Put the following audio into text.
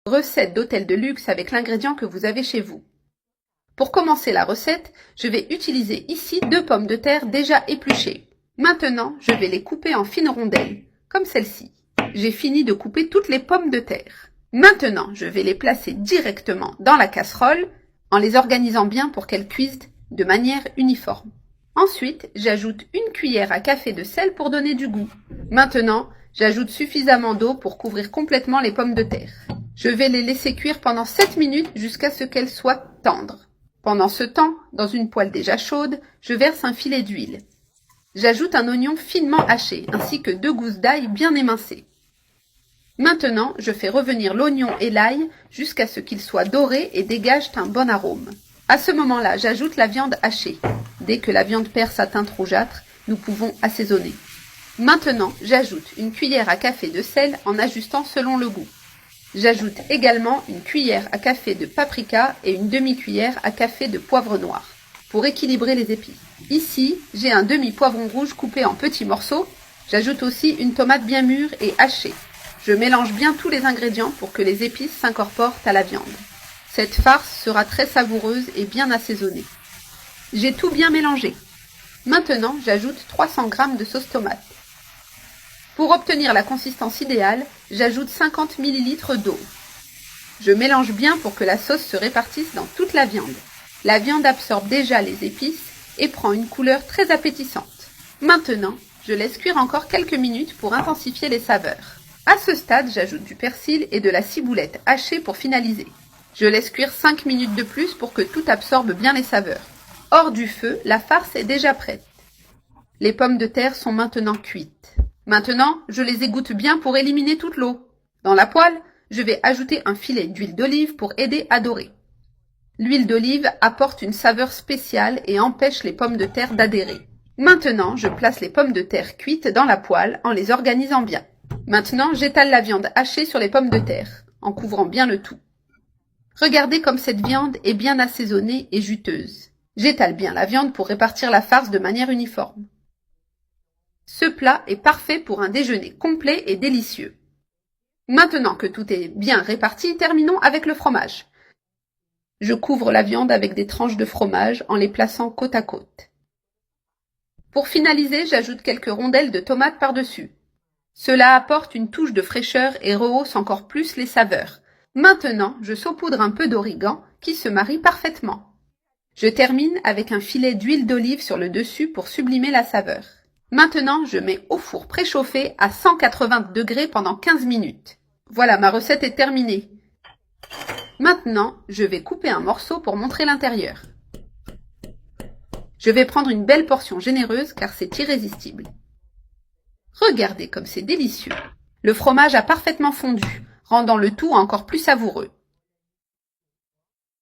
Recette d'hôtel de luxe avec l'ingrédient que vous avez chez vous. Pour commencer la recette, je vais utiliser ici 2 pommes de terre déjà épluchées. Maintenant, je vais les couper en fines rondelles, comme celle-ci. J'ai fini de couper toutes les pommes de terre. Maintenant, je vais les placer directement dans la casserole, en les organisant bien pour qu'elles cuisent de manière uniforme. Ensuite, j'ajoute 1 cuillère à café de sel pour donner du goût. Maintenant, j'ajoute suffisamment d'eau pour couvrir complètement les pommes de terre. Je vais les laisser cuire pendant 7 minutes jusqu'à ce qu'elles soient tendres. Pendant ce temps, dans une poêle déjà chaude, je verse un filet d'huile. J'ajoute un oignon finement haché, ainsi que 2 gousses d'ail bien émincées. Maintenant, je fais revenir l'oignon et l'ail jusqu'à ce qu'ils soient dorés et dégagent un bon arôme. À ce moment-là, j'ajoute la viande hachée. Dès que la viande perd sa teinte rougeâtre, nous pouvons assaisonner. Maintenant, j'ajoute 1 cuillère à café de sel en ajustant selon le goût. J'ajoute également 1 cuillère à café de paprika et 1 demi-cuillère à café de poivre noir pour équilibrer les épices. Ici, j'ai un demi-poivron rouge coupé en petits morceaux. J'ajoute aussi 1 tomate bien mûre et hachée. Je mélange bien tous les ingrédients pour que les épices s'incorporent à la viande. Cette farce sera très savoureuse et bien assaisonnée. J'ai tout bien mélangé. Maintenant, j'ajoute 300 g de sauce tomate. Pour obtenir la consistance idéale, j'ajoute 50 ml d'eau. Je mélange bien pour que la sauce se répartisse dans toute la viande. La viande absorbe déjà les épices et prend une couleur très appétissante. Maintenant, je laisse cuire encore quelques minutes pour intensifier les saveurs. À ce stade, j'ajoute du persil et de la ciboulette hachée pour finaliser. Je laisse cuire 5 minutes de plus pour que tout absorbe bien les saveurs. Hors du feu, la farce est déjà prête. Les pommes de terre sont maintenant cuites. Maintenant, je les égoutte bien pour éliminer toute l'eau. Dans la poêle, je vais ajouter un filet d'huile d'olive pour aider à dorer. L'huile d'olive apporte une saveur spéciale et empêche les pommes de terre d'adhérer. Maintenant, je place les pommes de terre cuites dans la poêle en les organisant bien. Maintenant, j'étale la viande hachée sur les pommes de terre, en couvrant bien le tout. Regardez comme cette viande est bien assaisonnée et juteuse. J'étale bien la viande pour répartir la farce de manière uniforme. Ce plat est parfait pour un déjeuner complet et délicieux. Maintenant que tout est bien réparti, terminons avec le fromage. Je couvre la viande avec des tranches de fromage en les plaçant côte à côte. Pour finaliser, j'ajoute quelques rondelles de tomates par-dessus. Cela apporte une touche de fraîcheur et rehausse encore plus les saveurs. Maintenant, je saupoudre un peu d'origan qui se marie parfaitement. Je termine avec un filet d'huile d'olive sur le dessus pour sublimer la saveur. Maintenant, je mets au four préchauffé à 180 degrés pendant 15 minutes. Voilà, ma recette est terminée. Maintenant, je vais couper un morceau pour montrer l'intérieur. Je vais prendre une belle portion généreuse car c'est irrésistible. Regardez comme c'est délicieux. Le fromage a parfaitement fondu, rendant le tout encore plus savoureux.